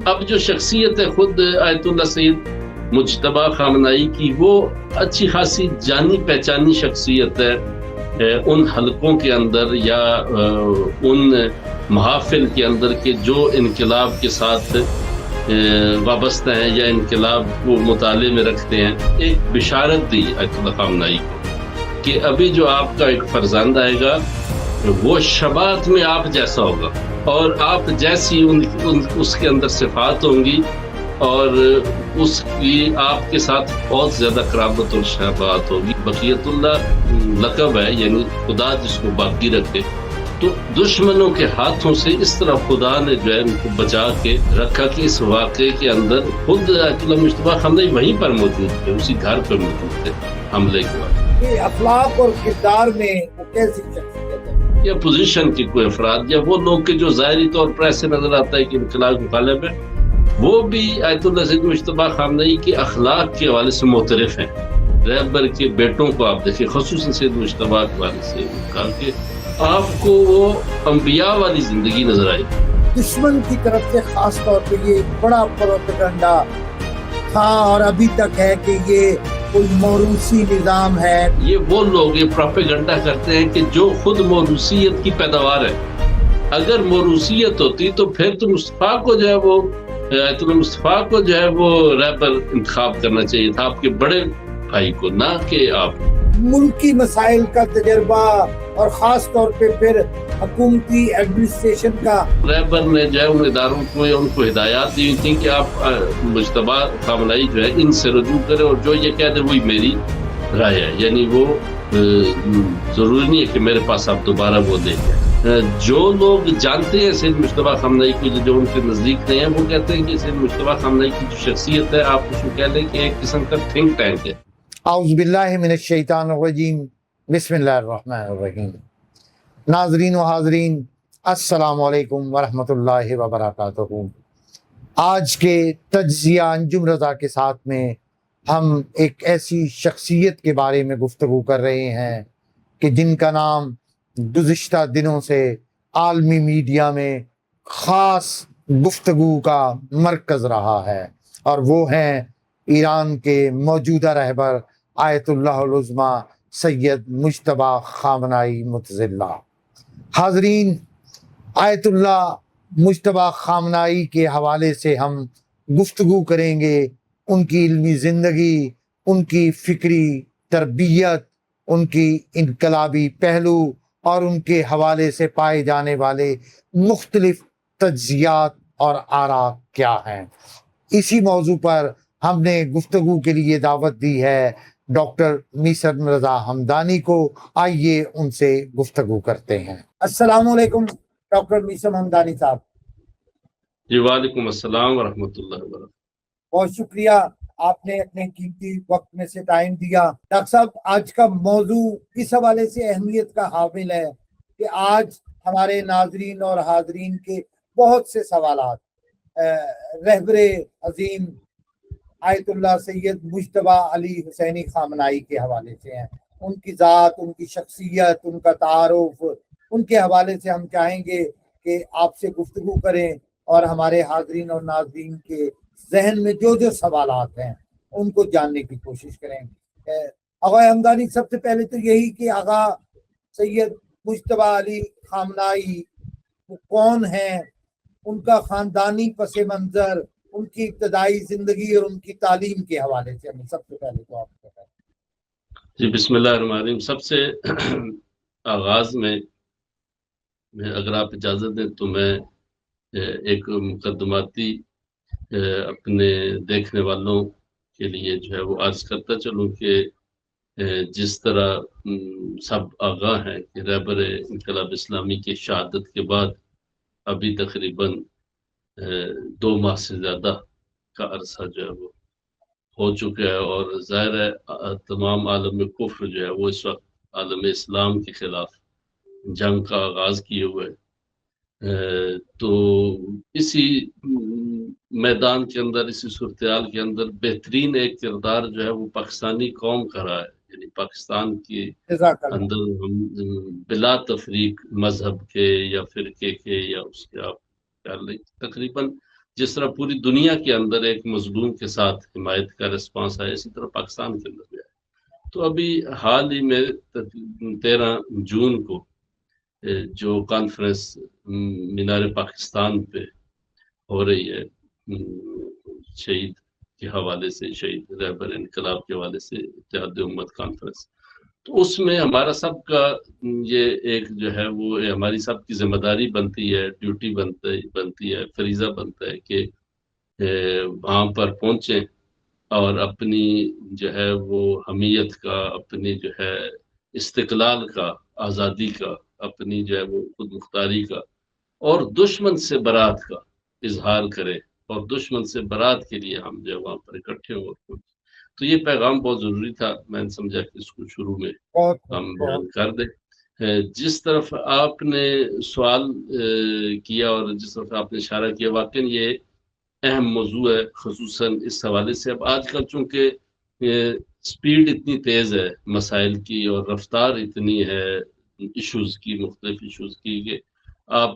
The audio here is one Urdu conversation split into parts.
اب جو شخصیت ہے خود آیت اللہ سید مجتبیٰ خامنائی کی، وہ اچھی خاصی جانی پہچانی شخصیت ہے ان حلقوں کے اندر یا ان محافل کے اندر کہ جو انقلاب کے ساتھ وابستہ ہیں یا انقلاب کو مطالعے میں رکھتے ہیں. ایک بشارت دی آیت اللہ خامنائی کو کہ ابھی جو آپ کا ایک فرزند آئے گا وہ شبات میں آپ جیسا ہوگا، اور آپ جیسی اس کے اندر صفات ہوں گی، اور اس کی آپ کے ساتھ بہت زیادہ قرابت اور شباہت ہوگی. بقیت اللہ لقب ہے، یعنی خدا جس کو باقی رکھے. تو دشمنوں کے ہاتھوں سے اس طرح خدا نے جو ہے ان کو بچا کے رکھا کہ اس واقعے کے اندر خود آیت اللہ مجتبیٰ خامنائی وہیں پر موجود تھے، اسی گھر پر موجود تھے حملے کے بعد. اخلاق اور کردار میں وہ کیسی شخصیت ہے؟ یا پوزیشن کے کوئی افراد یا وہ لوگ کے جو ظاہری طور پر ایسے نظر آتا ہے کہ انقلاب مخالف ہے، وہ بھی آیت اللہ سید مجتبیٰ خامنائی کے اخلاق کے حوالے سے معترف ہیں. رہبر کے بیٹوں کو آپ دیکھیں، خصوصاً سید مجتبیٰ کے حوالے سے کہا کہ آپ کو وہ انبیاء والی زندگی نظر آئی. دشمن کی طرف سے خاص طور پہ یہ بڑا پروپیگنڈا تھا اور ابھی تک ہے کہ یہ کوئی موروثی نظام ہے. یہ وہ لوگ یہ پروپیگنڈا کرتے ہیں کہ جو خود موروثیت کی پیداوار ہے. اگر موروثیت ہوتی تو پھر تو مصطفیٰ کو جو ہے وہ آیت اللہ مصطفیٰ کو جو ہے وہ رہبر انتخاب کرنا چاہیے تھا، آپ کے بڑے بھائی کو، نہ کہ آپ. ملکی مسائل کا تجربہ اور خاص طور پہ پھر حکومتی ایڈمنسٹریشن کا. رہبر نے جو ہے ان اداروں کو ان کو ہدایات دی ہوئی تھی کہ آپ مجتبیٰ خامنائی جو ہے ان سے رجوع کریں، اور جو یہ کہہ دے وہی میری رائے ہے. یعنی وہ ضروری نہیں ہے کہ میرے پاس آپ دوبارہ وہ دیں. جو لوگ جانتے ہیں سید مجتبیٰ خامنائی کو، جو ان کے نزدیک نہیں ہیں، وہ کہتے ہیں کہ سید مجتبیٰ خامنائی کی جو شخصیت ہے آپ اس کو کہہ لیں کہ ایک قسم کا تھنک ٹینک ہے. اعوذ باللہ من الشیطان الرجیم، بسم اللہ الرحمن الرحیم. ناظرین و حاضرین، السلام علیکم ورحمۃ اللہ وبرکاتہ. آج کے تجزیہ انجم رضا کے ساتھ میں ہم ایک ایسی شخصیت کے بارے میں گفتگو کر رہے ہیں کہ جن کا نام گزشتہ دنوں سے عالمی میڈیا میں خاص گفتگو کا مرکز رہا ہے، اور وہ ہیں ایران کے موجودہ رہبر آیت اللہ العظمیٰ سید مجتبیٰ خامنائی متظلہ. حاضرین، آیت اللہ مجتبیٰ خامنائی کے حوالے سے ہم گفتگو کریں گے. ان کی علمی زندگی، ان کی فکری تربیت، ان کی انقلابی پہلو اور ان کے حوالے سے پائے جانے والے مختلف تجزیات اور آراء کیا ہیں. اسی موضوع پر ہم نے گفتگو کے لیے دعوت دی ہے ڈاکٹر میثم رضا ہمدانی کو. آئیے ان سے گفتگو کرتے ہیں. السلام علیکم ڈاکٹر میثم ہمدانی صاحب. جی وعلیکم السلام ورحمۃ اللہ وبرکاتہ. بہت شکریہ، آپ نے اپنے قیمتی وقت میں سے ٹائم دیا. ڈاکٹر صاحب، آج کا موضوع اس حوالے سے اہمیت کا حامل ہے کہ آج ہمارے ناظرین اور حاضرین کے بہت سے سوالات رہبر عظیم آیت اللہ سید مجتبیٰ علی حسینی خامنائی کے حوالے سے ہیں. ان کی ذات، ان کی شخصیت، ان کا تعارف، ان کے حوالے سے ہم چاہیں گے کہ آپ سے گفتگو کریں اور ہمارے حاضرین اور ناظرین کے ذہن میں جو جو سوالات ہیں ان کو جاننے کی کوشش کریں. آغا ہمدانی، سب سے پہلے تو یہی کہ آغا سید مجتبیٰ علی خامنائی وہ کون ہیں، ان کا خاندانی پس منظر، ان کی ابتدائی زندگی اور ان کی تعلیم کے حوالے سے ہمیں سب سے پہلے تو آپ کو بتائیں. جی بسم اللہ الرحمن الرحیم. سب سے آغاز میں اگر آپ اجازت دیں تو میں ایک مقدماتی اپنے دیکھنے والوں کے لیے جو ہے وہ عرض کرتا چلوں کہ جس طرح سب آگاہ ہیں کہ رہبر انقلاب اسلامی کی شہادت کے بعد ابھی تقریباً 2 ماہ سے زیادہ کا عرصہ جو ہے وہ ہو چکا ہے، اور ظاہر ہے تمام عالم کفر جو ہے وہ اس وقت عالم اسلام کے خلاف جنگ کا آغاز کیے ہوئے. تو اسی میدان کے اندر، اسی صورتحال کے اندر بہترین ایک کردار جو ہے وہ پاکستانی قوم کا رہا ہے. یعنی پاکستان کے اندر ہم بلا تفریق مذہب کے یا فرقے کے یا اس کے آپ کر لیں تقریباً جس طرح پوری دنیا کے اندر ایک مظلوم کے ساتھ حمایت کا رسپانس ہے، اسی طرح پاکستان کے اندر بھی ہے۔ تو ابھی حال ہی میں 13 جون کو جو کانفرنس مینار پاکستان پہ ہو رہی ہے شہید کے حوالے سے، شہید رہبر انقلاب کے حوالے سے اتحاد امت کانفرنس، تو اس میں ہمارا سب کا یہ ایک جو ہے وہ ہماری سب کی ذمہ داری بنتی ہے، ڈیوٹی بنتی ہے، فریضہ بنتا ہے کہ وہاں پر پہنچیں اور اپنی جو ہے وہ حمیت کا، اپنی جو ہے استقلال کا، آزادی کا، اپنی جو ہے وہ خود مختاری کا اور دشمن سے برات کا اظہار کرے، اور دشمن سے برات کے لیے ہم جو وہاں پر اکٹھے ہو۔ تو یہ پیغام بہت ضروری تھا، میں نے سمجھا کہ اس کو شروع میں بہت ہم بیان کر دیں۔ جس طرف آپ نے سوال کیا اور جس طرف آپ نے اشارہ کیا، واقعی یہ اہم موضوع ہے، خصوصاً اس حوالے سے اب آج کل چونکہ سپیڈ اتنی تیز ہے مسائل کی اور رفتار اتنی ہے ایشوز کی، مختلف ایشوز کی، کہ آپ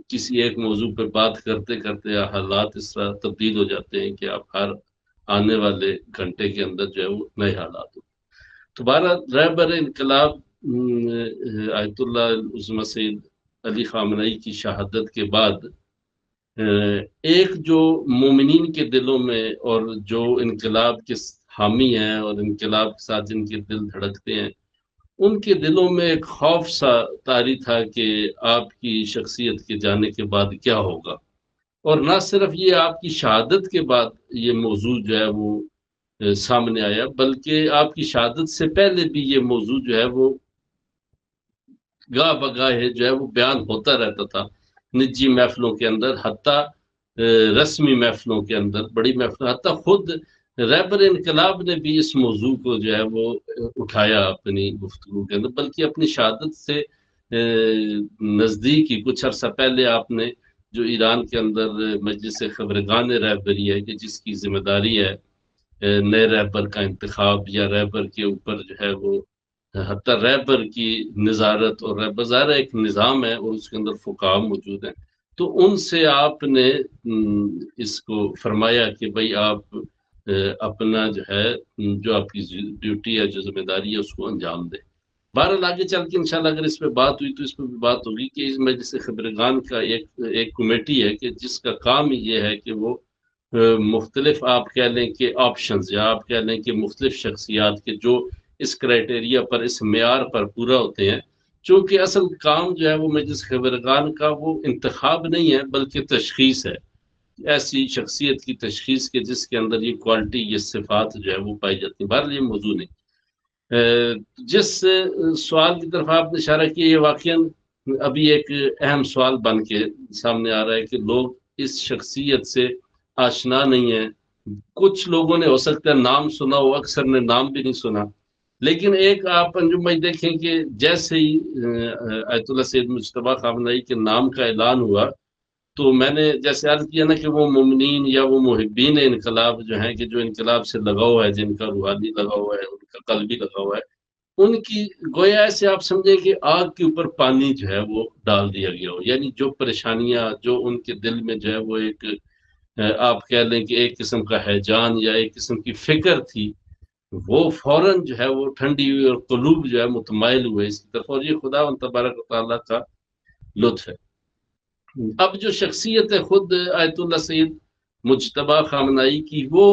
کسی ایک موضوع پہ بات کرتے کرتے حالات اس طرح تبدیل ہو جاتے ہیں کہ آپ ہر آنے والے گھنٹے کے اندر جو ہے وہ نئے حالات ہو۔ دوبارہ رہبر انقلاب آیت اللہ عظمی سید علی خامنئی کی شہادت کے بعد ایک جو مومنین کے دلوں میں اور جو انقلاب کے حامی ہیں اور انقلاب کے ساتھ جن کے دل دھڑکتے ہیں، ان کے دلوں میں ایک خوف سا طاری تھا کہ آپ کی شخصیت کے جانے کے بعد کیا ہوگا۔ اور نہ صرف یہ آپ کی شہادت کے بعد یہ موضوع جو ہے وہ سامنے آیا، بلکہ آپ کی شہادت سے پہلے بھی یہ موضوع جو ہے وہ گاہ بگاہ جو ہے وہ بیان ہوتا رہتا تھا نجی محفلوں کے اندر، حتیٰ رسمی محفلوں کے اندر، بڑی محفلوں، حتیٰ خود رہبر انقلاب نے بھی اس موضوع کو جو ہے وہ اٹھایا اپنی گفتگو کے اندر، بلکہ اپنی شہادت سے نزدیک ہی کچھ عرصہ پہلے آپ نے جو ایران کے اندر مجلس خبرگان رہبری ہے کہ جس کی ذمہ داری ہے نئے رہبر کا انتخاب یا رہبر کے اوپر جو ہے وہ حتیٰ رہبر کی نظارت، اور رہبر ظاہر ایک نظام ہے اور اس کے اندر فقہا موجود ہیں، تو ان سے آپ نے اس کو فرمایا کہ بھئی آپ اپنا جو ہے جو آپ کی ڈیوٹی ہے، جو ذمہ داری ہے، اس کو انجام دیں۔ بہرحال آگے چل کے انشاءاللہ اگر اس پہ بات ہوئی تو اس پہ بھی بات ہوگی کہ اس مجلس خبرگان کا ایک کمیٹی ہے کہ جس کا کام یہ ہے کہ وہ مختلف آپ کہہ لیں کہ آپشنز، یا آپ کہہ لیں کہ مختلف شخصیات کے جو اس کرائٹیریا پر، اس معیار پر پورا ہوتے ہیں، چونکہ اصل کام جو ہے وہ مجلس خبرگان کا وہ انتخاب نہیں ہے بلکہ تشخیص ہے، ایسی شخصیت کی تشخیص کے جس کے اندر یہ کوالٹی، یہ صفات جو ہے وہ پائی جاتی ہیں۔ بہرحال یہ موضوع نہیں، جس سوال کی طرف آپ نے اشارہ کیا، یہ واقعاً ابھی ایک اہم سوال بن کے سامنے آ رہا ہے کہ لوگ اس شخصیت سے آشنا نہیں ہیں۔ کچھ لوگوں نے ہو سکتا ہے نام سنا ہو، اکثر نے نام بھی نہیں سنا، لیکن ایک آپ انجم بھائی دیکھیں کہ جیسے ہی آیت اللہ سید مجتبیٰ خامنئی کے نام کا اعلان ہوا تو میں نے جیسے عرض کیا نا کہ وہ مومنین یا وہ محبین انقلاب جو ہیں کہ جو انقلاب سے لگاؤ ہے، جن کا روحانی لگاؤ ہے، ان کا قلبی لگاؤ ہے، ان کی گویا ایسے آپ سمجھیں کہ آگ کے اوپر پانی جو ہے وہ ڈال دیا گیا ہو، یعنی جو پریشانیاں جو ان کے دل میں جو ہے وہ ایک آپ کہہ لیں کہ ایک قسم کا ہیجان یا ایک قسم کی فکر تھی، وہ فوراً جو ہے وہ ٹھنڈی ہوئی اور قلوب جو ہے متمائل ہوئے اس کی طرف، اور یہ خدا و تبارک و تعالیٰ کا لطف ہے۔ اب جو شخصیت ہے خود آیت اللہ سید مجتبیٰ خامنئی کی، وہ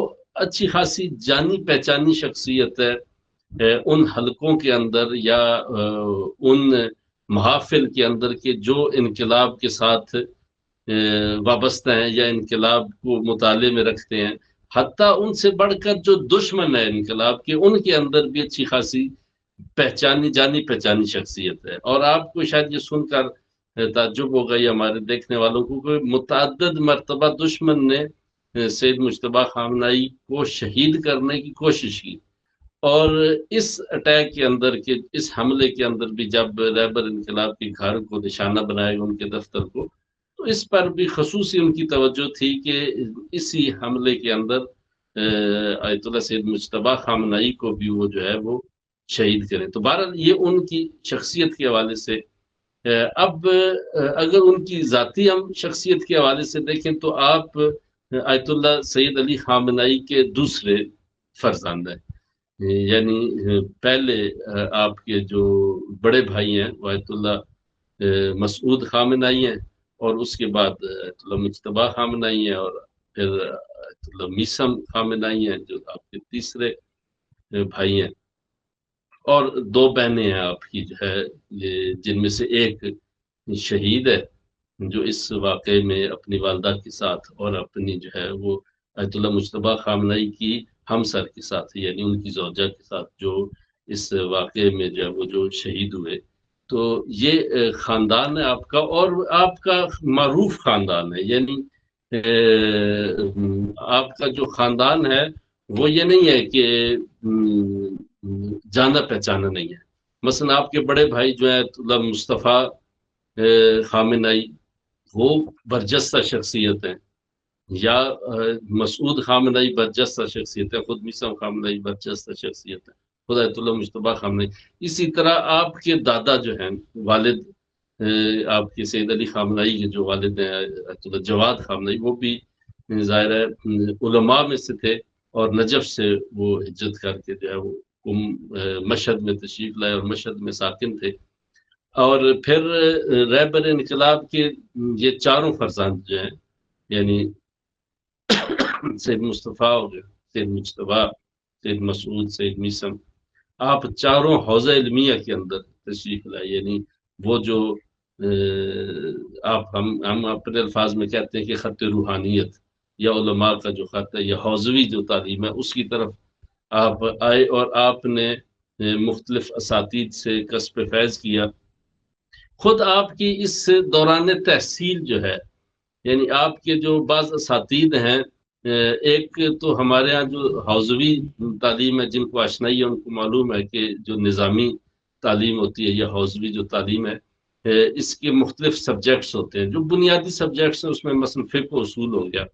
اچھی خاصی جانی پہچانی شخصیت ہے ان حلقوں کے اندر یا ان محافل کے اندر کے جو انقلاب کے ساتھ وابستہ ہیں یا انقلاب کو مطالعے میں رکھتے ہیں، حتیٰ ان سے بڑھ کر جو دشمن ہے انقلاب کے، ان کے اندر بھی اچھی خاصی پہچانی، جانی پہچانی شخصیت ہے۔ اور آپ کو شاید یہ سن کر تعجب ہوگا یا ہمارے دیکھنے والوں کو کہ متعدد مرتبہ دشمن نے سید مجتبیٰ خامنئی کو شہید کرنے کی کوشش کی، اور اس اٹیک کے اندر کے اس حملے کے اندر بھی جب رہبر انقلاب کے گھر کو نشانہ بنائے گا، ان کے دفتر کو، تو اس پر بھی خصوصی ان کی توجہ تھی کہ اسی حملے کے اندر آیت اللہ سید مجتبیٰ خامنئی کو بھی وہ جو ہے وہ شہید کریں۔ تو بہرحال یہ ان کی شخصیت کے حوالے سے اب اگر ان کی ذاتی ہم شخصیت کے حوالے سے دیکھیں تو آپ آیت اللہ سید علی خامنہئی کے دوسرے فرزند ہیں، یعنی پہلے آپ کے جو بڑے بھائی ہیں وہ آیت اللہ مسعود خامنہئی ہیں، اور اس کے بعد آیت اللہ مجتبیٰ خامنہئی ہیں، اور پھر آیت اللہ میثم خامنہئی ہیں جو آپ کے تیسرے بھائی ہیں، اور دو بہنیں ہیں آپ کی جو ہے یہ، جن میں سے ایک شہید ہے جو اس واقعے میں اپنی والدہ کے ساتھ اور اپنی جو ہے وہ آیت اللہ مجتبیٰ خامنہئی کی ہمسر کے ساتھ، یعنی ان کی زوجہ کے ساتھ جو اس واقعے میں جو ہے وہ جو شہید ہوئے. تو یہ خاندان ہے آپ کا، اور آپ کا معروف خاندان ہے، یعنی آپ کا جو خاندان ہے وہ یہ نہیں ہے کہ جانا پہچانا نہیں ہے. مثلا آپ کے بڑے بھائی جو ہیں اللہ مصطفیٰ خامنہئی، وہ برجستہ شخصیت ہیں، یا مسعود خامنہئی برجستہ شخصیت ہے، خود میثم خامنہئی برجستہ شخصیت ہے، خود آیت اللہ مجتبیٰ خامنہئی. اسی طرح آپ کے دادا جو ہیں والد، آپ کے سید علی خامنہئی کے جو والد ہیں آیت اللہ جواد خامنہئی، وہ بھی ظاہر ہے علماء میں سے تھے، اور نجف سے وہ ہجرت کر کے جو ہے وہ مشہد میں تشریف لائے اور مشہد میں ساکن تھے. اور پھر رہبر انقلاب کے یہ چاروں فرزند جو ہیں، یعنی سید مصطفیٰ ہو گئے، سید مجتبیٰ، سید مسعود، سید میثم، آپ چاروں حوزہ علمیہ کے اندر تشریف لائے. یعنی وہ جو آپ ہم اپنے الفاظ میں کہتے ہیں کہ خط روحانیت یا علماء کا جو خط ہے یا حوزوی جو تعلیم ہے، اس کی طرف آپ آئے، اور آپ نے مختلف اساتید سے کسب فیض کیا. خود آپ کی اس دوران تحصیل جو ہے، یعنی آپ کے جو بعض اساتید ہیں، ایک تو ہمارے ہاں جو حوزوی تعلیم ہے، جن کو آشنائی ہے ان کو معلوم ہے کہ جو نظامی تعلیم ہوتی ہے یا حوزوی جو تعلیم ہے، اس کے مختلف سبجیکٹس ہوتے ہیں. جو بنیادی سبجیکٹس ہیں اس میں مثلا فقہ و اصول ہو گیا،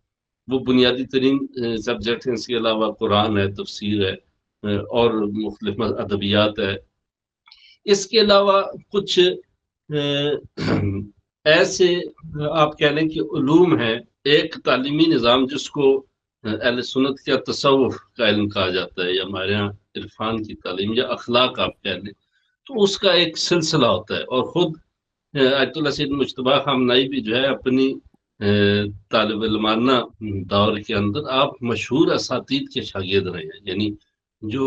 وہ بنیادی ترین سبجیکٹ ہیں. اس کے علاوہ قرآن ہے، تفسیر ہے، اور مختلف ادبیات ہے. اس کے علاوہ کچھ ایسے آپ کہہ لیں کہ علوم ہیں، ایک تعلیمی نظام جس کو اہل سنت کا تصوف کا علم کہا جاتا ہے، یا ہمارے یہاں عرفان کی تعلیم یا اخلاق آپ کہہ لیں، تو اس کا ایک سلسلہ ہوتا ہے. اور خود آیت اللہ سید مجتبیٰ خامنہئی بھی جو ہے اپنی طالب علمانہ دور کے اندر آپ مشہور اساتید کے شاگرد رہے ہیں، یعنی جو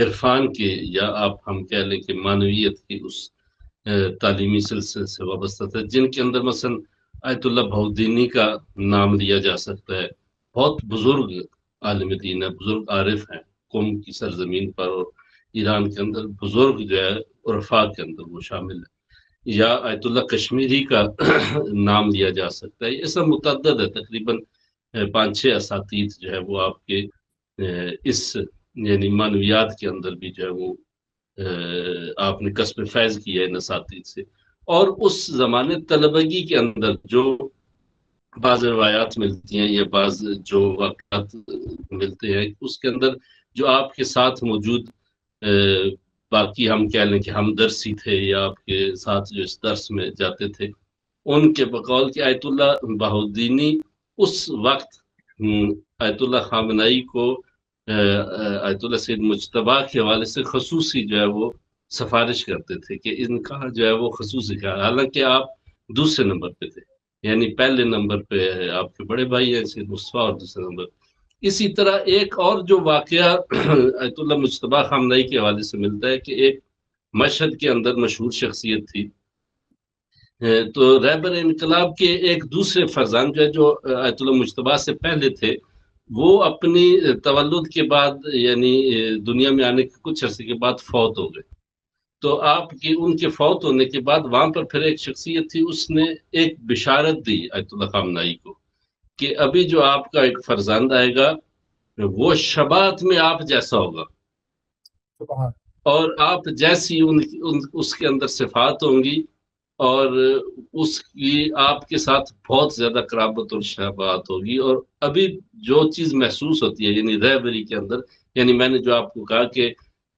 عرفان کے یا آپ ہم کہہ لیں کہ معنویت کی اس تعلیمی سلسلے سے وابستہ تھے، جن کے اندر مثلا آیت اللہ بہودینی کا نام لیا جا سکتا ہے. بہت بزرگ عالم دین ہے، بزرگ عارف ہیں قوم کی سرزمین پر، اور ایران کے اندر بزرگ جو ہے عرفاء کے اندر وہ شامل ہے. یا آیت اللہ کشمیری کا نام لیا جا سکتا ہے. یہ سب متعدد ہے، تقریباً 5-6 اساتید جو ہے وہ آپ کے اس یعنی معنویات کے اندر بھی جو ہے وہ آپ نے کسب فیض کیا ہے ان اساتید سے. اور اس زمانے طلبگی کے اندر جو بعض روایات ملتی ہیں یا بعض جو واقعات ملتے ہیں، اس کے اندر جو آپ کے ساتھ موجود باقی ہم کہہ لیں کہ ہم درسی تھے یا آپ کے ساتھ جو اس درس میں جاتے تھے، ان کے بقول کہ آیت اللہ بہودینی اس وقت آیت اللہ خامنہئی کو آیت اللہ سید مجتبیٰ کے حوالے سے خصوصی جو ہے وہ سفارش کرتے تھے کہ ان کا جو ہے وہ خصوصی کا، حالانکہ آپ دوسرے نمبر پہ تھے، یعنی پہلے نمبر پہ آپ کے بڑے بھائی ہیں سید مصطفیٰ، اور دوسرے نمبر. اسی طرح ایک اور جو واقعہ آیت اللہ مجتبیٰ خامنہئی کے حوالے سے ملتا ہے کہ ایک مشہد کے اندر مشہور شخصیت تھی، تو رہبر انقلاب کے ایک دوسرے فرزند جو ہے جو آیت اللہ مجتبیٰ سے پہلے تھے، وہ اپنی تولد کے بعد یعنی دنیا میں آنے کے کچھ عرصے کے بعد فوت ہو گئے. تو آپ کی ان کے فوت ہونے کے بعد وہاں پر پھر ایک شخصیت تھی، اس نے ایک بشارت دی آیت اللہ خامنہئی کو کہ ابھی جو آپ کا ایک فرزند آئے گا وہ شبات میں آپ جیسا ہوگا، اور آپ جیسی اس کے اندر صفات ہوں گی، اور اس کی آپ کے ساتھ بہت زیادہ قرابت اور شباہت ہوگی. اور ابھی جو چیز محسوس ہوتی ہے یعنی رہبری کے اندر، یعنی میں نے جو آپ کو کہا کہ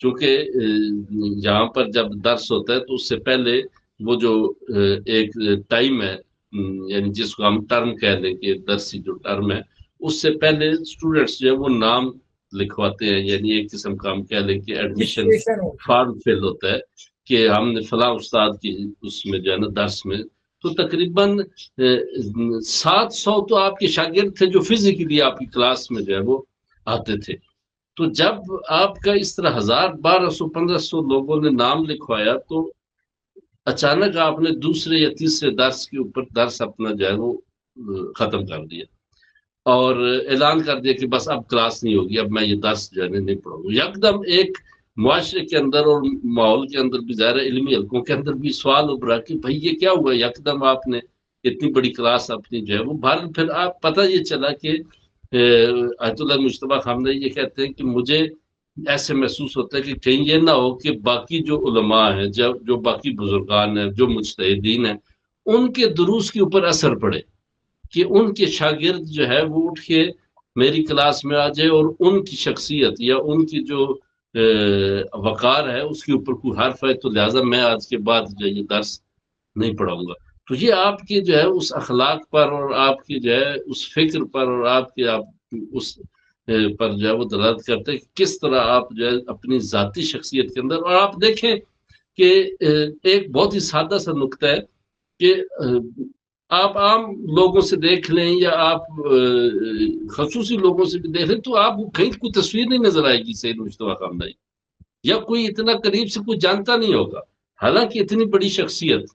چونکہ یہاں پر جب درس ہوتا ہے تو اس سے پہلے وہ جو ایک ٹائم ہے، یعنی جس کو ہم ٹرم کہہ لیں کہ درسی جو ٹرم ہے، اس سے پہلے اسٹوڈنٹس جو ہے وہ نام لکھواتے ہیں، یعنی ایک قسم کا ہم کہہ لیں کہ ایڈمیشن رجسٹریشن ہوتی ہے. فارم فل ہوتا ہے کہ ہم نے فلاں استاد کی اس میں جو ہے نا درس میں. تو تقریباً 700 تو آپ کے شاگرد تھے جو فزیکلی آپ کی کلاس میں جو ہے وہ آتے تھے. تو جب آپ کا اس طرح 1200 1500 لوگوں نے نام لکھوایا تو اچانک آپ نے دوسرے یا تیسرے درس کے اوپر درس اپنا جو ہے وہ ختم کر دیا اور اعلان کر دیا کہ بس اب کلاس نہیں ہوگی، اب میں یہ درس جو ہے نہیں پڑھوں گا. یکدم ایک معاشرے کے اندر اور ماحول کے اندر بھی، ظاہر علمی حلقوں کے اندر بھی سوال ابھرا کہ بھائی یہ کیا ہوا، یکدم آپ نے اتنی بڑی کلاس اپنی جو ہے وہ بھر. پھر آپ پتہ یہ چلا کہ آیت اللہ مجتبیٰ خامنہ یہ کہتے ہیں کہ مجھے ایسے محسوس ہوتا ہے کہ کہیں یہ نہ ہو کہ باقی جو علماء ہیں، جو باقی بزرگان ہیں، جو مجتہدین ہیں، ان کے دروس کے اوپر اثر پڑے کہ ان کے شاگرد جو ہے وہ اٹھ کے میری کلاس میں آ جائے اور ان کی شخصیت یا ان کی جو وقار ہے اس کے اوپر کوئی حرف ہے، تو لہٰذا میں آج کے بعد جو ہے یہ درس نہیں پڑھاؤں گا. تو یہ آپ کے جو ہے اس اخلاق پر اور آپ کی جو ہے اس فکر پر اور آپ اس پر جو ہے وہ دلالت کرتے ہیں کہ کس طرح آپ جو ہے اپنی ذاتی شخصیت کے اندر. اور آپ دیکھیں کہ ایک بہت ہی سادہ سا نقطہ ہے کہ آپ عام لوگوں سے دیکھ لیں یا آپ خصوصی لوگوں سے بھی دیکھ لیں تو آپ کہیں کوئی تصویر نہیں نظر آئے گی سید مجتبیٰ خامنہ یا کوئی اتنا قریب سے کوئی جانتا نہیں ہوگا. حالانکہ اتنی بڑی شخصیت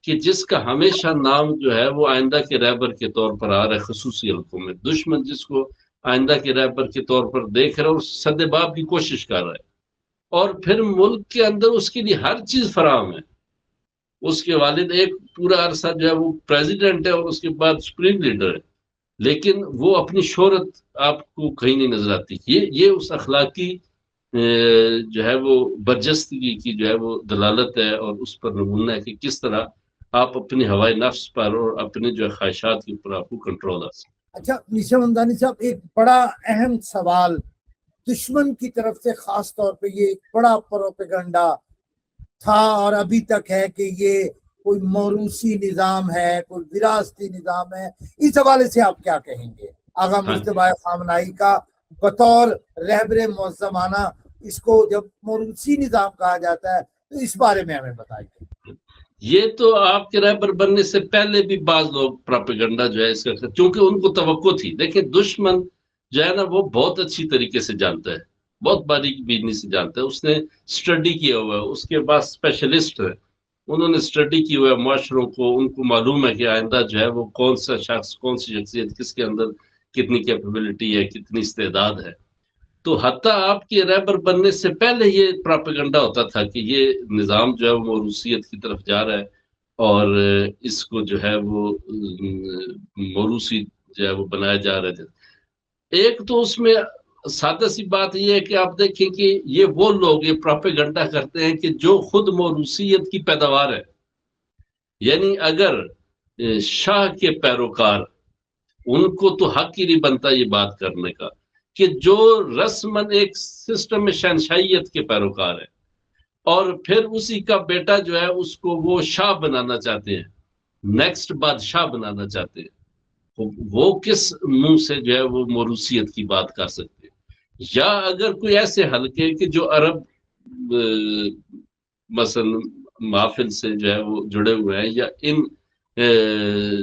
کہ جس کا ہمیشہ نام جو ہے وہ آئندہ کے رہبر کے طور پر آ رہا ہے خصوصی حلقوں میں، دشمن جس کو آئندہ کے رہبر کے طور پر دیکھ رہا ہے اور سدباب کی کوشش کر رہا ہے، اور پھر ملک کے اندر اس کے لیے ہر چیز فراہم ہے. اس کے والد ایک پورا عرصہ جو ہے وہ پریزیڈنٹ ہے اور اس کے بعد سپریم لیڈر ہے، لیکن وہ اپنی شہرت آپ کو کہیں نہیں نظر آتی. یہ اس اخلاقی جو ہے وہ برجستگی کی جو ہے وہ دلالت ہے اور اس پر نمونہ ہے کہ کس طرح آپ اپنی ہوائے نفس پر اور اپنے جو خواہشات کے اوپر آپ کو کنٹرول حاصل. اچھا نیشا ممدانی صاحب، ایک بڑا اہم سوال دشمن کی طرف سے خاص طور پہ یہ ایک بڑا پروپیگنڈا تھا اور ابھی تک ہے کہ یہ کوئی موروثی نظام ہے، کوئی وراثتی نظام ہے. اس حوالے سے آپ کیا کہیں گے؟ آغا مجتبیٰ خامنہئی کا بطور رہبر معظمانہ اس کو جب موروثی نظام کہا جاتا ہے تو اس بارے میں ہمیں بتائیے. یہ تو آپ کے رہبر بننے سے پہلے بھی بعض لوگ پروپیگنڈا جو ہے اس کا، کیونکہ ان کو توقع تھی. دیکھیں دشمن جو ہے نا وہ بہت اچھی طریقے سے جانتا ہے، بہت باریک بینی سے جانتا ہے. اس نے اسٹڈی کیا ہوا ہے، اس کے پاس اسپیشلسٹ ہے، انہوں نے اسٹڈی کی ہوا ہے معاشروں کو. ان کو معلوم ہے کہ آئندہ جو ہے وہ کون سا شخص، کون سی شخصیت، کس کے اندر کتنی کیپیبلٹی ہے، کتنی استعداد ہے. تو حتیٰ آپ کے رہبر بننے سے پہلے یہ پروپیگنڈا ہوتا تھا کہ یہ نظام جو ہے وہ موروثیت کی طرف جا رہا ہے اور اس کو جو ہے وہ موروثی جو ہے وہ بنایا جا رہا ہے. ایک تو اس میں سادہ سی بات یہ ہے کہ آپ دیکھیں کہ یہ وہ لوگ یہ پروپیگنڈا کرتے ہیں کہ جو خود موروثیت کی پیداوار ہے. یعنی اگر شاہ کے پیروکار، ان کو تو حق ہی نہیں بنتا یہ بات کرنے کا کہ جو رسماً ایک سسٹم میں شہنشاہیت کے پیروکار ہے اور پھر اسی کا بیٹا جو ہے اس کو وہ شاہ بنانا چاہتے ہیں، نیکسٹ بادشاہ بنانا چاہتے ہیں، وہ کس منہ سے جو ہے وہ موروثیت کی بات کر سکتے ہیں؟ یا اگر کوئی ایسے حلقے کہ جو عرب مثلا محافل سے جو ہے وہ جڑے ہوئے ہیں یا ان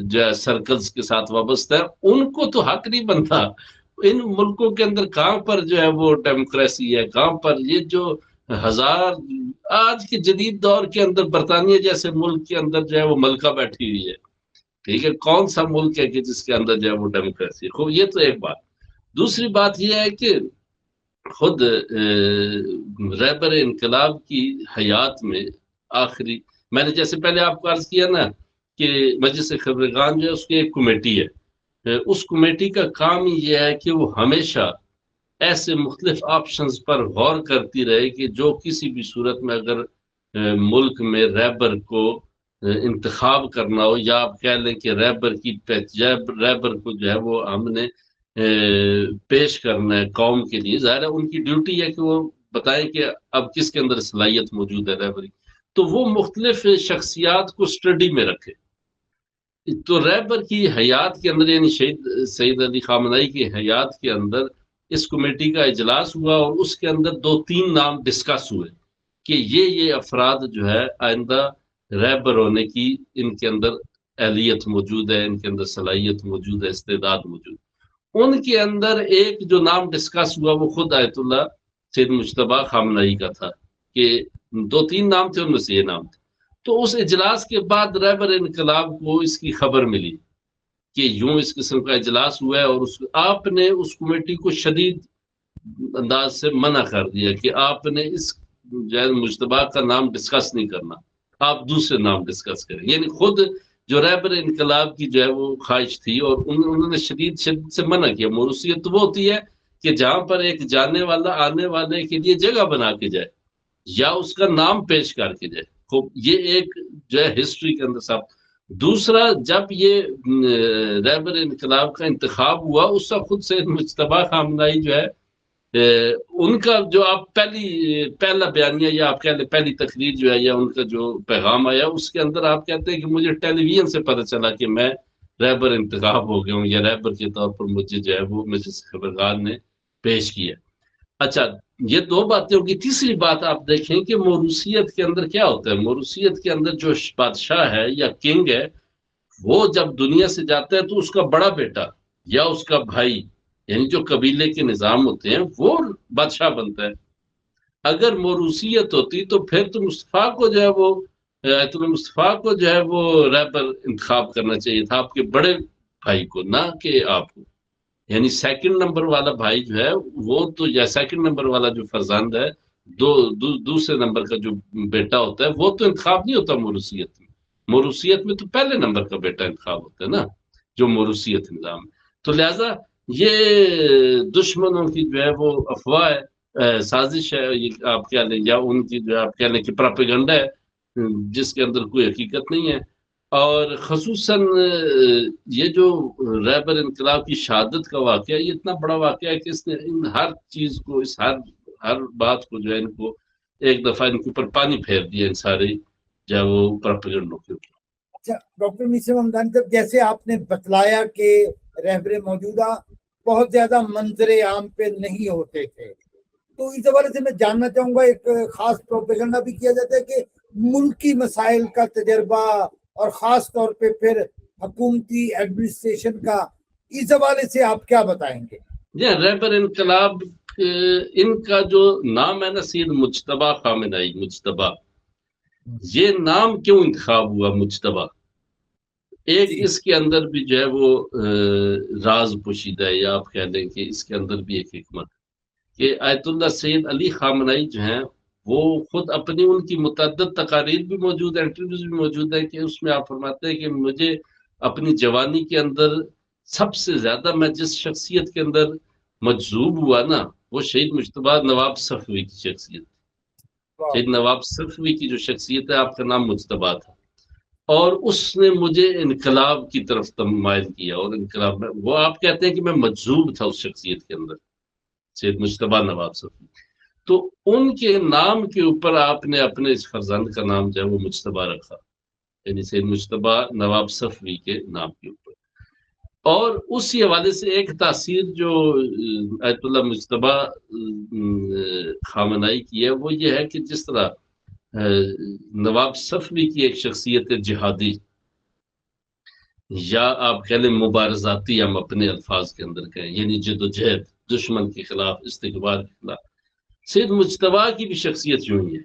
جو ہے سرکلز کے ساتھ وابستہ ہے، ان کو تو حق نہیں بنتا. ان ملکوں کے اندر کہاں پر جو ہے وہ ڈیموکریسی ہے، کہاں پر یہ جو آج کے جدید دور کے اندر برطانیہ جیسے ملک کے اندر جو ہے وہ ملکہ بیٹھی ہوئی ہے. ٹھیک ہے، کون سا ملک ہے کہ جس کے اندر جو ہے وہ ڈیموکریسی ہے؟ خوب، یہ تو ایک بات. دوسری بات یہ ہے کہ خود رہبر انقلاب کی حیات میں آخری، میں نے جیسے پہلے آپ کو عرض کیا نا کہ مجلس خبرگان جو ہے اس کی ایک کمیٹی ہے. اس کمیٹی کا کام یہ ہے کہ وہ ہمیشہ ایسے مختلف آپشنز پر غور کرتی رہے کہ جو کسی بھی صورت میں اگر ملک میں رہبر کو انتخاب کرنا ہو، یا آپ کہہ لیں کہ رہبر کو جو ہے وہ ہم نے پیش کرنا ہے قوم کے لیے. ظاہر ہے ان کی ڈیوٹی ہے کہ وہ بتائیں کہ اب کس کے اندر صلاحیت موجود ہے رہبری، تو وہ مختلف شخصیات کو اسٹڈی میں رکھے. تو رہبر کی حیات کے اندر یعنی شہید سید علی خامنہئی کی حیات کے اندر اس کمیٹی کا اجلاس ہوا اور اس کے اندر 2-3 نام ڈسکس ہوئے کہ یہ افراد جو ہے آئندہ رہبر ہونے کی ان کے اندر اہلیت موجود ہے، ان کے اندر صلاحیت موجود ہے، استعداد موجود. ان کے اندر ایک جو نام ڈسکس ہوا وہ خود آیت اللہ سید مجتبیٰ خامنہئی کا تھا کہ 2-3 نام تھے، ان میں سے یہ نام تھا. تو اس اجلاس کے بعد رہبر انقلاب کو اس کی خبر ملی کہ یوں اس قسم کا اجلاس ہوا ہے اور آپ نے اس کمیٹی کو شدید انداز سے منع کر دیا کہ آپ نے اس مجتبیٰ کا نام ڈسکس نہیں کرنا، آپ دوسرے نام ڈسکس کریں. یعنی خود جو رہبر انقلاب کی جو ہے وہ خواہش تھی اور انہوں نے شدید سے منع کیا. موروثیت تو وہ ہوتی ہے کہ جہاں پر ایک جانے والا آنے والے کے لیے جگہ بنا کے جائے یا اس کا نام پیش کر کے جائے. خوب یہ ایک جو ہے ہسٹری کے اندر صاحب. دوسرا جب یہ رہبر انقلاب کا انتخاب ہوا اس وقت خود سید مجتبیٰ خامنہئی جو ہے ان کا جو آپ پہلا بیانیہ یا آپ کہہ لیں پہلی تقریر جو ہے یا ان کا جو پیغام آیا اس کے اندر آپ کہتے ہیں کہ مجھے ٹیلی ویژن سے پتہ چلا کہ میں رہبر انتخاب ہو گیا ہوں یا رہبر کے طور پر مجھے جو ہے وہ مجلس خبرگار نے پیش کیا. اچھا یہ 2 باتیں ہوگی. تیسری بات آپ دیکھیں کہ موروثیت کے اندر کیا ہوتا ہے. موروثیت کے اندر جو بادشاہ ہے یا کنگ ہے وہ جب دنیا سے جاتا ہے تو اس کا بڑا بیٹا یا اس کا بھائی یعنی جو قبیلے کے نظام ہوتے ہیں وہ بادشاہ بنتا ہے. اگر موروثیت ہوتی تو پھر تو مصطفیٰ کو جو ہے وہ آیت اللہ مصطفیٰ کو جو ہے وہ رہبر انتخاب کرنا چاہیے تھا آپ کے بڑے بھائی کو، نہ کہ آپ کو. یعنی 2nd نمبر والا بھائی جو ہے وہ تو یا 2nd نمبر والا جو فرزند ہے دوسرے نمبر کا جو بیٹا ہوتا ہے وہ تو انتخاب نہیں ہوتا موروثیت میں. موروثیت میں تو پہلے نمبر کا بیٹا انتخاب ہوتا ہے نا جو موروثیت نظام ہے. تو لہذا یہ دشمنوں کی جو ہے وہ افواہ ہے، سازش ہے، یہ آپ کہہ لیں یا ان کی جو آپ کہہ لیں کہ پراپیگنڈا ہے جس کے اندر کوئی حقیقت نہیں ہے. اور خصوصاً یہ جو رہبر انقلاب کی شہادت کا واقعہ یہ اتنا بڑا واقعہ ہے کہ اس نے ان ہر چیز کو اس ہر بات کو جو ہے ان کو ایک دفعہ ان کے اوپر پانی پھیر دیا ان سارے جو ہے وہ پراپیگنڈوں کے اوپر. اچھا ڈاکٹر میثم حمدانی صاحب جیسے آپ نے بتلایا کہ رہبر موجودہ بہت زیادہ منظر عام پہ نہیں ہوتے تھے تو اس حوالے سے میں جاننا چاہوں گا ایک خاص پروپیگنڈا بھی کیا جاتا ہے کہ ملکی مسائل کا تجربہ اور خاص طور پہ پھر حکومتی ایڈمنسٹریشن کا، اس حوالے سے آپ کیا بتائیں گے؟ جی رہبر انقلاب ان کا جو نام ہے نا سید مجتبیٰ خامنہئی مجتبیٰ، یہ نام کیوں انتخاب ہوا مجتبیٰ؟ ایک اس کے اندر بھی جو ہے وہ راز پوشیدہ ہے یا آپ کہہ لیں کہ اس کے اندر بھی ایک حکمت کہ آیت اللہ سید علی خامنہئی جو ہیں وہ خود اپنی ان کی متعدد تقاریر بھی موجود ہیں، انٹرویوز بھی موجود ہیں کہ اس میں آپ فرماتے ہیں کہ مجھے اپنی جوانی کے اندر سب سے زیادہ میں جس شخصیت کے اندر مجذوب ہوا نا وہ شہید مجتبیٰ نواب صفوی کی شخصیت. شہید نواب صفوی کی جو شخصیت ہے آپ کا نام مجتبیٰ تھا اور اس نے مجھے انقلاب کی طرف تمائل کیا اور انقلاب میں وہ آپ کہتے ہیں کہ میں مجذوب تھا اس شخصیت کے اندر سید مجتبیٰ نواب صفوی. تو ان کے نام کے اوپر آپ نے اپنے اس فرزند کا نام جو ہے وہ مجتبیٰ رکھا یعنی سید مجتبیٰ نواب صفوی کے نام کے اوپر. اور اسی حوالے سے ایک تاثیر جو آیت اللہ مجتبیٰ خامنہئی کی ہے وہ یہ ہے کہ جس طرح نواب صفوی کی ایک شخصیت جہادی یا آپ کہہ لیں مبارزاتی ہم اپنے الفاظ کے اندر کہیں یعنی جد و جہد دشمن کے خلاف استقبال کے خلاف، سید مجتبیٰ کی بھی شخصیت یوں ہی ہے.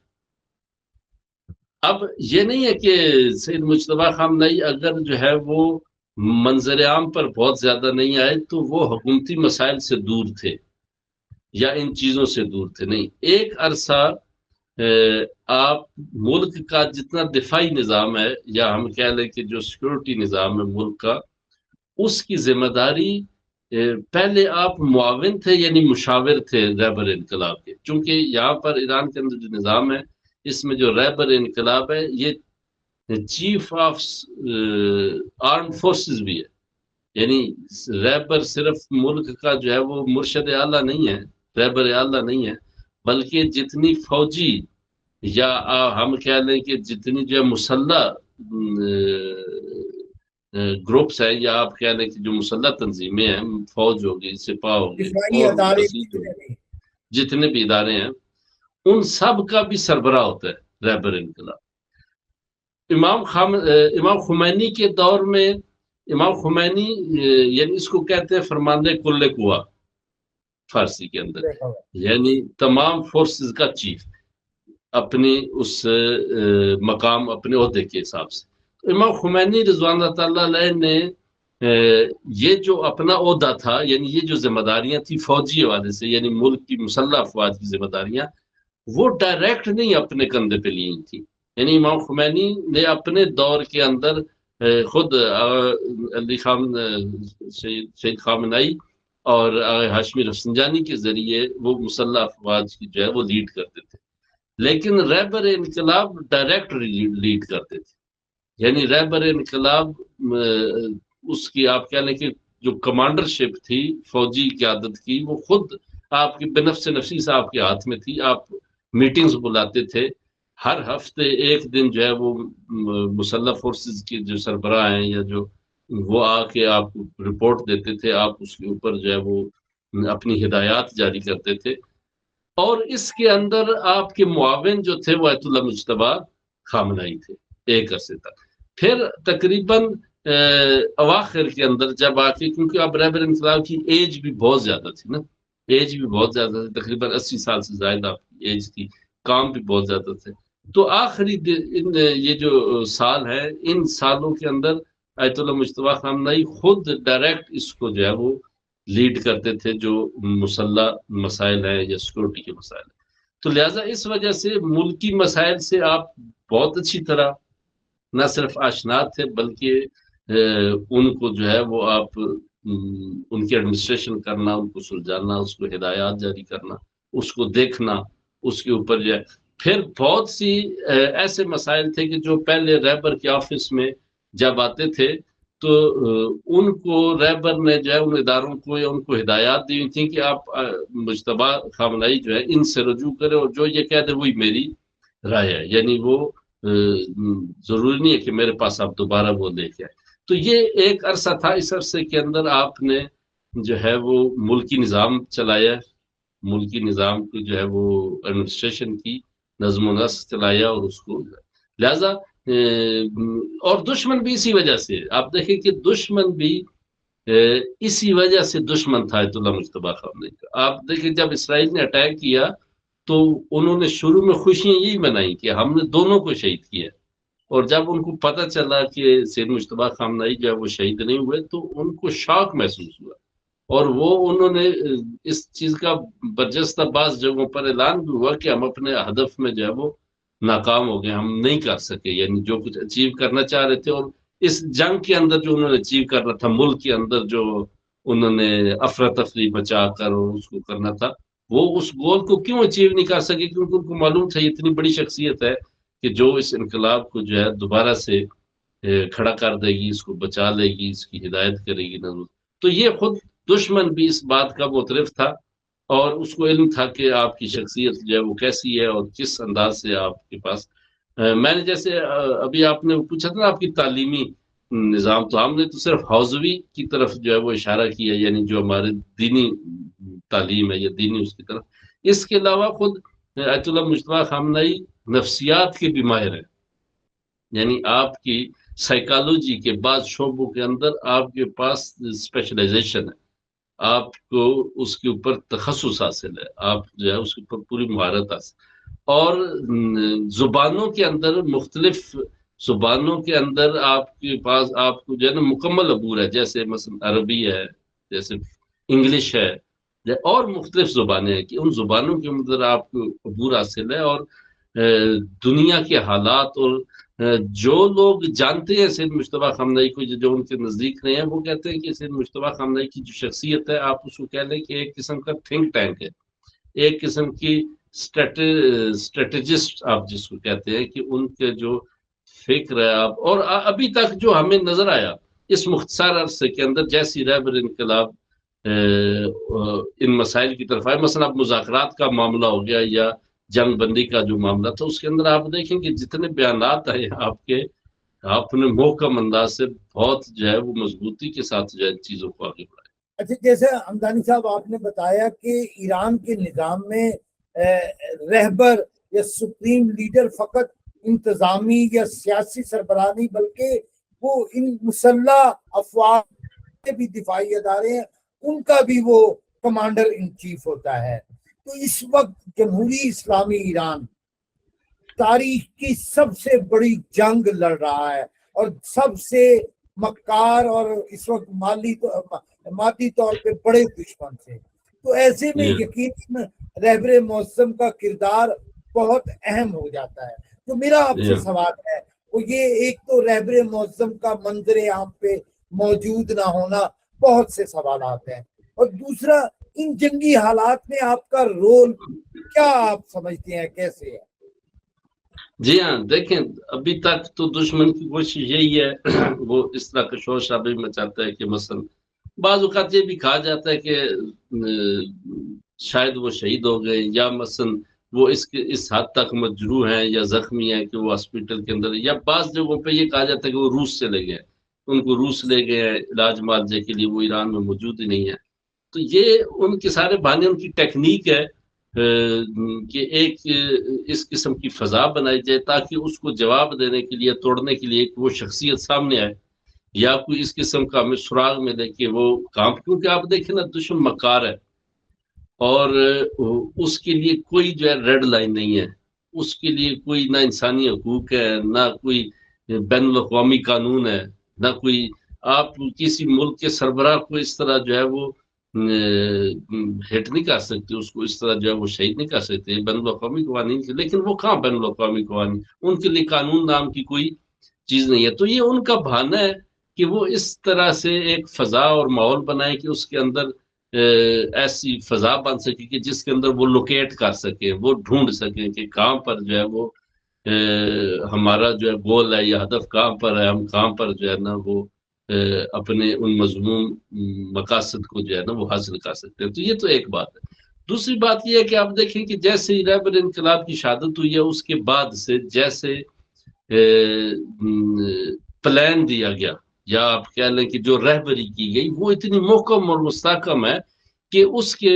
اب یہ نہیں ہے کہ سید مجتبیٰ خامنہئی اگر جو ہے وہ منظر عام پر بہت زیادہ نہیں آئے تو وہ حکومتی مسائل سے دور تھے یا ان چیزوں سے دور تھے. نہیں، ایک عرصہ آپ ملک کا جتنا دفاعی نظام ہے یا ہم کہہ لیں کہ جو سیکورٹی نظام ہے ملک کا اس کی ذمہ داری پہلے آپ معاون تھے یعنی مشاور تھے رہبر انقلاب کے. چونکہ یہاں پر ایران کے اندر جو نظام ہے اس میں جو رہبر انقلاب ہے یہ چیف آف آرم فورسز بھی ہے یعنی رہبر صرف ملک کا جو ہے وہ مرشد اعلیٰ نہیں ہے، رہبر اعلیٰ نہیں ہے، بلکہ جتنی فوجی یا ہم کہہ لیں کہ جتنی جو مسلح گروپس ہیں، یا آپ کہہ لیں کہ جو مسلح تنظیمیں ہیں، فوج ہوگی، سپاہ ہوگی دفاعی اور ادارے بسیج ہوگی، جتنے بھی ادارے ہیں، ان سب کا بھی سربراہ ہوتا ہے رہبر انقلاب۔ امام خمینی کے دور میں امام خمینی یعنی اس کو کہتے ہیں فرماندہ کل قوا فارسی کے اندر، یعنی تمام فورسز کا چیف اپنی اس مقام اپنے عہدے کے حساب سے۔ امام خمینی رضوان اللہ تعالیٰ علیہ نے یہ جو اپنا عہدہ تھا، یعنی یہ جو ذمہ داریاں تھی فوجی حوالے سے، یعنی ملک کی مسلح افواج کی ذمہ داریاں، وہ ڈائریکٹ نہیں اپنے کندھے پہ لی تھی۔ یعنی امام خمینی نے اپنے دور کے اندر خود علی خان شہید خامنائی اور ہاشمی رفسنجانی کے ذریعے وہ مسلح افواج کی جو ہے وہ لیڈ کرتے تھے، لیکن رہبر انقلاب ڈائریکٹ لیڈ کرتے تھے۔ یعنی رہبر انقلاب اس کی آپ کہہ لیں کہ جو کمانڈرشپ تھی فوجی قیادت کی، وہ خود آپ کی بنفس نفسی سے آپ کے ہاتھ میں تھی۔ آپ میٹنگز بلاتے تھے ہر ہفتے ایک دن جو ہے وہ مسلح فورسز کے جو سربراہ ہیں یا جو وہ آ کے آپ کو رپورٹ دیتے تھے، آپ اس کے اوپر جو ہے وہ اپنی ہدایات جاری کرتے تھے۔ اور اس کے اندر آپ کے معاون جو تھے وہ آیت اللہ مجتبیٰ خامنائی تھے ایک عرصے تک۔ پھر تقریباً اواخر کے اندر جب آ کے، کیونکہ اب رہبر انقلاب کی ایج بھی بہت زیادہ تھی نا، ایج بھی بہت زیادہ تھی، تقریباً 80 سال سے زائد آپ کی ایج تھی، کام بھی بہت زیادہ تھے، تو آخری یہ جو سال ہے، ان سالوں کے اندر آیت اللہ مجتبیٰ خامنائی خود ڈائریکٹ اس کو جو ہے وہ لیڈ کرتے تھے، جو مسلح مسائل ہیں یا سیکورٹی کے مسائل ہیں۔ تو لہٰذا اس وجہ سے ملکی مسائل سے آپ بہت اچھی طرح نہ صرف آشنا تھے، بلکہ ان کو جو ہے وہ آپ ان کی ایڈمنسٹریشن کرنا، ان کو سلجھانا، اس کو ہدایات جاری کرنا، اس کو دیکھنا، اس کے اوپر جو ہے پھر بہت سی ایسے مسائل تھے کہ جو پہلے رہبر کے آفس میں جب آتے تھے تو ان کو رہبر نے جو ہے ان اداروں کو یا ان کو ہدایات دی ہوئی تھیں کہ آپ مجتبیٰ خامنائی جو ہے ان سے رجوع کرے اور جو یہ کہہ دے وہی میری رائے ہے، یعنی وہ ضروری نہیں ہے کہ میرے پاس آپ دوبارہ وہ لے کے آئے۔ تو یہ ایک عرصہ تھا، اس عرصے کے اندر آپ نے جو ہے وہ ملکی نظام چلایا، ملکی نظام کو جو ہے وہ ایڈمنسٹریشن کی، نظم و نسق چلایا، اور اس کو لہذا اور دشمن بھی اسی وجہ سے، آپ دیکھیں کہ دشمن بھی اسی وجہ سے دشمن تھا آیت اللہ مجتبیٰ خامنائی کا۔ آپ دیکھیں جب اسرائیل نے اٹیک کیا تو انہوں نے شروع میں خوشیاں یہی منائی کہ ہم نے دونوں کو شہید کیا، اور جب ان کو پتہ چلا کہ سید مجتبیٰ خامنائی جو ہے وہ شہید نہیں ہوئے تو ان کو شاک محسوس ہوا، اور وہ انہوں نے اس چیز کا برجستہ بعض جگہوں پر اعلان بھی ہوا کہ ہم اپنے ہدف میں جو ہے وہ ناکام ہو گئے، ہم نہیں کر سکے، یعنی جو کچھ اچیو کرنا چاہ رہے تھے، اور اس جنگ کے اندر جو انہوں نے اچیو کرنا تھا، ملک کے اندر جو انہوں نے افراتفری بچا کر اور اس کو کرنا تھا، وہ اس گول کو کیوں اچیو نہیں کر سکے؟ کیونکہ ان کو معلوم تھا یہ اتنی بڑی شخصیت ہے کہ جو اس انقلاب کو جو ہے دوبارہ سے کھڑا کر دے گی، اس کو بچا لے گی، اس کی ہدایت کرے گی۔ تو یہ خود دشمن بھی اس بات کا معترف تھا، اور اس کو علم تھا کہ آپ کی شخصیت جو ہے وہ کیسی ہے اور کس انداز سے آپ کے پاس میں نے جیسے ابھی آپ نے پوچھا تھا نا آپ کی تعلیمی نظام، تو ہم نے تو صرف حوزوی کی طرف جو ہے وہ اشارہ کیا، یعنی جو ہمارے دینی تعلیم ہے یا دینی اس کی طرف۔ اس کے علاوہ خود آیت اللہ مجتبیٰ خامنائی نفسیات کے بھی ماہر ہیں، یعنی آپ کی سائیکالوجی کے بعض شعبوں کے اندر آپ کے پاس اسپیشلائزیشن ہے، آپ کو اس کے اوپر تخصص حاصل ہے، آپ جو ہے اس کے اوپر پوری مہارت حاصل، اور زبانوں کے اندر مختلف زبانوں کے اندر آپ کے پاس آپ کو جو ہے نا مکمل عبور ہے، جیسے مثلا عربی ہے، جیسے انگلش ہے، اور مختلف زبانیں ہیں کہ ان زبانوں کے اندر آپ کو عبور حاصل ہے، اور دنیا کے حالات، اور جو لوگ جانتے ہیں سید مجتبیٰ خامنائی کو، جو ان کے نزدیک رہے ہیں، وہ کہتے ہیں کہ سید مجتبیٰ خامنائی کی جو شخصیت ہے، آپ اس کو کہہ لیں کہ ایک قسم کا تھنک ٹینک ہے، ایک قسم کی اسٹریٹجسٹ آپ جس کو کہتے ہیں، کہ ان کے جو فکر ہے آپ، اور ابھی تک جو ہمیں نظر آیا اس مختصر عرصے کے اندر، جیسی رہبر انقلاب ان مسائل کی طرف آئے. مثلا اب مذاکرات کا معاملہ ہو گیا یا جنگ بندی کا جو معاملہ تھا، اس کے اندر آپ دیکھیں کہ جتنے بیانات آئے آپ نے محکم انداز سے بہت جو ہے وہ مضبوطی کے ساتھ جو ہے چیزوں کو آگے بڑھایا. اچھا، جیسے حمدانی صاحب آپ نے بتایا کہ ایران کے نظام میں رہبر یا سپریم لیڈر فقط انتظامی یا سیاسی سربراہ نہیں، بلکہ وہ ان مسلح افواج کے بھی دفاعی ادارے ہیں، ان کا بھی وہ کمانڈر ان چیف ہوتا ہے. تو اس وقت جمہوری اسلامی ایران تاریخ کی سب سے بڑی جنگ لڑ رہا ہے اور سب سے مکار اور اس وقت مادی طور پہ بڑے دشمن سے. تو ایسے میں یقیناً رہبر معظم کا کردار بہت اہم ہو جاتا ہے. تو میرا آپ سے سوال ہے وہ یہ، ایک تو رہبر معظم کا منظر عام پہ موجود نہ ہونا، بہت سے سوالات ہیں، اور دوسرا ان جنگی حالات میں آپ کا رول کیا آپ سمجھتے ہیں، کیسے ہے؟ جی ہاں، دیکھیں ابھی تک تو دشمن کی کوشش یہی ہے، وہ اس طرح کا شور شرابے مچاتا ہے کہ مثلا بعض اوقات یہ بھی کہا جاتا ہے کہ شاید وہ شہید ہو گئے، یا مثلا وہ اس حد تک مجروح ہیں یا زخمی ہیں کہ وہ ہاسپٹل کے اندر، یا بعض جگہوں پہ یہ کہا جاتا ہے کہ وہ روس سے لے گئے، ان کو روس لے گئے ہیں علاج معالجے کے لیے، وہ ایران میں موجود ہی نہیں ہے. تو یہ ان کے سارے بہانے، ان کی ٹیکنیک ہے کہ ایک اس قسم کی فضا بنائی جائے تاکہ اس کو جواب دینے کے لیے، توڑنے کے لیے ایک وہ شخصیت سامنے آئے، یا کوئی اس قسم کا ہمیں سراغ ملے کہ وہ کام. کیونکہ آپ دیکھیں نا، دشمن مکار ہے اور اس کے لیے کوئی جو ہے ریڈ لائن نہیں ہے، اس کے لیے کوئی نہ انسانی حقوق ہے، نہ کوئی بین الاقوامی قانون ہے، نہ کوئی آپ کسی ملک کے سربراہ کو اس طرح جو ہے وہ ہٹ نہیں کر سکتے، اس کو اس طرح جو ہے وہ شہید نہیں کر سکتے بین الاقوامی قوانین کے. لیکن وہ کہاں بین الاقوامی قوانین، ان کے لیے قانون نام کی کوئی چیز نہیں ہے. تو یہ ان کا بہانہ ہے کہ وہ اس طرح سے ایک فضا اور ماحول بنائے کہ اس کے اندر ایسی فضا بن سکے کہ جس کے اندر وہ لوکیٹ کر سکے، وہ ڈھونڈ سکے کہ کہاں پر جو ہے وہ ہمارا جو ہے گول ہے یا ہدف کہاں پر ہے، ہم کہاں پر جو ہے نا وہ اپنے ان مضمون مقاصد کو جو ہے نا وہ حاصل کر سکتے ہیں. تو یہ تو ایک بات ہے. دوسری بات یہ ہے کہ آپ دیکھیں کہ جیسے رہبر انقلاب کی شہادت ہوئی ہے، اس کے بعد سے جیسے پلان دیا گیا، یا آپ کہہ لیں کہ جو رہبری کی گئی، وہ اتنی محکم اور مستحکم ہے کہ اس کے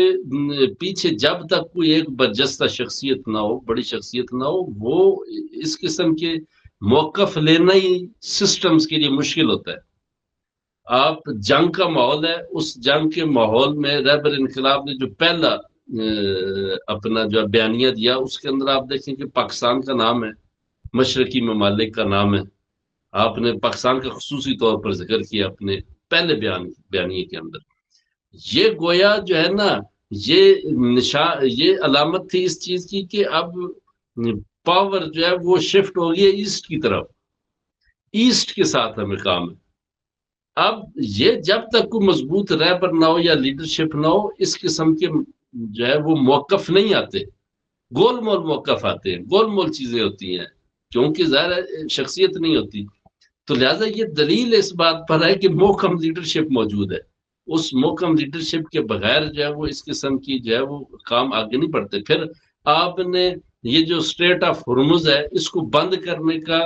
پیچھے جب تک کوئی ایک برجستہ شخصیت نہ ہو، بڑی شخصیت نہ ہو، وہ اس قسم کے موقف لینا ہی سسٹمز کے لیے مشکل ہوتا ہے. آپ جنگ کا ماحول ہے، اس جنگ کے ماحول میں رہبر انقلاب نے جو پہلا اپنا جو بیانیہ دیا، اس کے اندر آپ دیکھیں کہ پاکستان کا نام ہے، مشرقی ممالک کا نام ہے. آپ نے پاکستان کا خصوصی طور پر ذکر کیا اپنے پہلے بیانیے کے اندر. یہ گویا جو ہے نا، یہ علامت تھی اس چیز کی کہ اب پاور جو ہے وہ شفٹ ہو گئی ایسٹ کی طرف، ایسٹ کے ساتھ ہمیں کام ہے. اب یہ جب تک کوئی مضبوط رہبر نہ ہو یا لیڈرشپ نہ ہو، اس قسم کے جو ہے وہ موقف نہیں آتے، گول مول موقف آتے ہیں، گول مول چیزیں ہوتی ہیں، کیونکہ ظاہر شخصیت نہیں ہوتی. تو لہٰذا یہ دلیل اس بات پر ہے کہ محکم لیڈرشپ موجود ہے. اس محکم لیڈرشپ کے بغیر جو ہے وہ اس قسم کی جو ہے وہ کام آگے نہیں بڑھتے. پھر آپ نے یہ جو اسٹریٹ آف ہرمز ہے، اس کو بند کرنے کا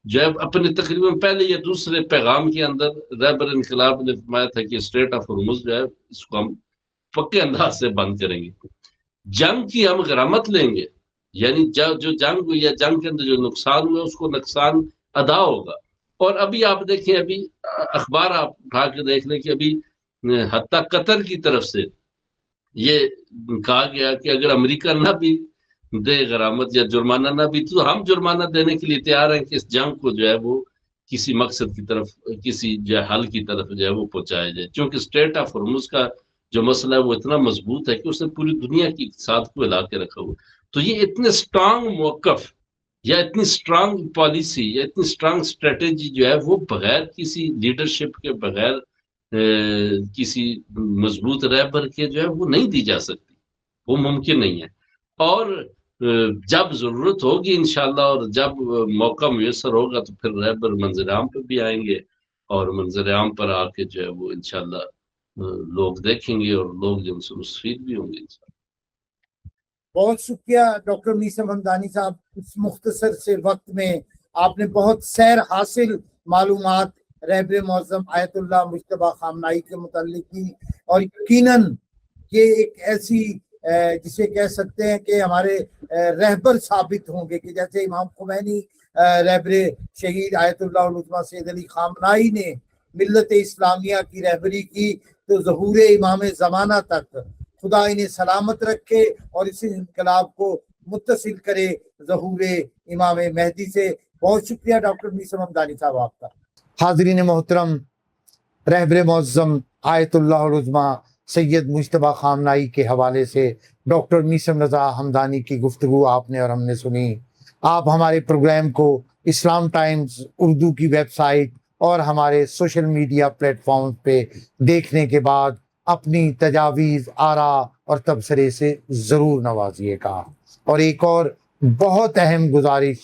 جو ہے اپنے تقریباً پہلے یا دوسرے پیغام کے اندر رہبر انقلاب نے فرمایا تھا کہ اسٹریٹ آف ہرمز جو ہے اس کو ہم پکے انداز سے بند کریں گے، جنگ کی ہم غرامت لیں گے، یعنی جو جنگ ہوئی یا جنگ کے اندر جو نقصان ہوا اس کو نقصان ادا ہوگا. اور ابھی آپ دیکھیں، ابھی اخبار آپ اٹھا کے دیکھ لیں کہ ابھی حتیٰ قطر کی طرف سے یہ کہا گیا کہ اگر امریکہ نہ بھی دے غرامت یا جرمانہ نہ بھی، تو ہم جرمانہ دینے کے لیے تیار ہیں کہ اس جنگ کو جو ہے وہ کسی مقصد کی طرف، کسی جو ہے حل کی طرف جو ہے وہ پہنچایا جائے. چونکہ اسٹریٹ آف ہرمز کا جو مسئلہ ہے وہ اتنا مضبوط ہے کہ اس نے پوری دنیا کی اقتصاد کو ہلا کے رکھا ہوا. تو یہ اتنے اسٹرانگ موقف یا اتنی اسٹرانگ پالیسی یا اتنی اسٹرانگ اسٹریٹجی جو ہے وہ بغیر کسی لیڈرشپ کے، بغیر کسی مضبوط رہبر کے جو ہے وہ نہیں دی جا سکتی، وہ ممکن نہیں ہے. اور جب ضرورت ہوگی انشاءاللہ اور جب موقع میسر ہوگا تو پھر رہبر منظر عام پہ بھی آئیں گے، اور منظر عام پر آ کے جو ہے وہ انشاءاللہ لوگ دیکھیں گے اور لوگ جن سے مستفید بھی ہوں گے. بہت شکریہ ڈاکٹر میثم حمدانی صاحب، اس مختصر سے وقت میں آپ نے بہت سیر حاصل معلومات رہبر معظم آیت اللہ مجتبیٰ خامنائی کے متعلق کی، اور یقیناً یہ ایک ایسی جسے کہہ سکتے ہیں کہ ہمارے رہبر ثابت ہوں گے، کہ جیسے امام خمینی رہبر شہید آیت اللہ العظمیٰ سید علی خامنائی نے ملت اسلامیہ کی رہبری کی، تو ظہور امام زمانہ تک خدا انہیں سلامت رکھے اور اس انقلاب کو متصل کرے ظہور امام مہدی سے. بہت شکریہ ڈاکٹر میثم حمدانی صاحب آپ کا. حاضرین محترم، رہبر معظم آیت اللہ العظمیٰ سید مجتبیٰ خامنائی کے حوالے سے ڈاکٹر میثم رضا حمدانی کی گفتگو آپ نے اور ہم نے سنی. آپ ہمارے پروگرام کو اسلام ٹائمز اردو کی ویب سائٹ اور ہمارے سوشل میڈیا پلیٹ فارم پہ دیکھنے کے بعد اپنی تجاویز، آراء اور تبصرے سے ضرور نوازیے گا. اور ایک اور بہت اہم گزارش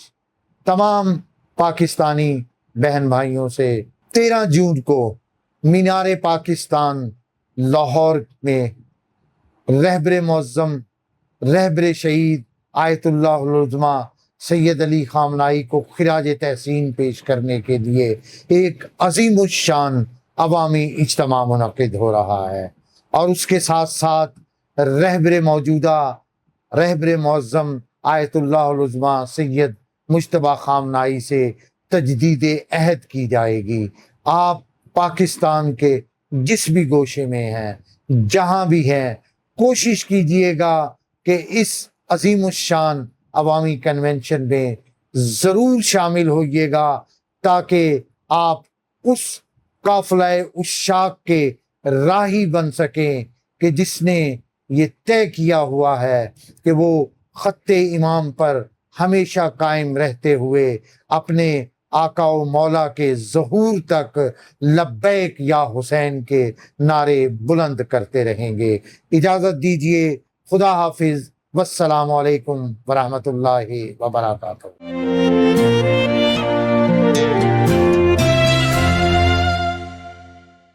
تمام پاکستانی بہن بھائیوں سے، 13 جون کو مینار پاکستان لاہور میں رہبر معظم رہبر شہید آیت اللہ العظمیٰ سید علی خامنائی کو خراج تحسین پیش کرنے کے لیے ایک عظیم الشان عوامی اجتماع منعقد ہو رہا ہے، اور اس کے ساتھ ساتھ رہبر معظم آیت اللہ العظمیٰ سید مجتبیٰ خامنائی سے تجدید عہد کی جائے گی. آپ پاکستان کے جس بھی گوشے میں ہیں، جہاں بھی ہیں، کوشش کیجئے گا کہ اس عظیم الشان عوامی کنونشن میں ضرور شامل ہوئیے گا، تاکہ آپ اس قافلہ عشاق کے راہی بن سکیں کہ جس نے یہ طے کیا ہوا ہے کہ وہ خط امام پر ہمیشہ قائم رہتے ہوئے اپنے آقا و مولا کے ظہور تک لبیک یا حسین کے نعرے بلند کرتے رہیں گے. اجازت دیجیے، خدا حافظ، والسلام علیکم ورحمۃ اللہ وبرکاتہ.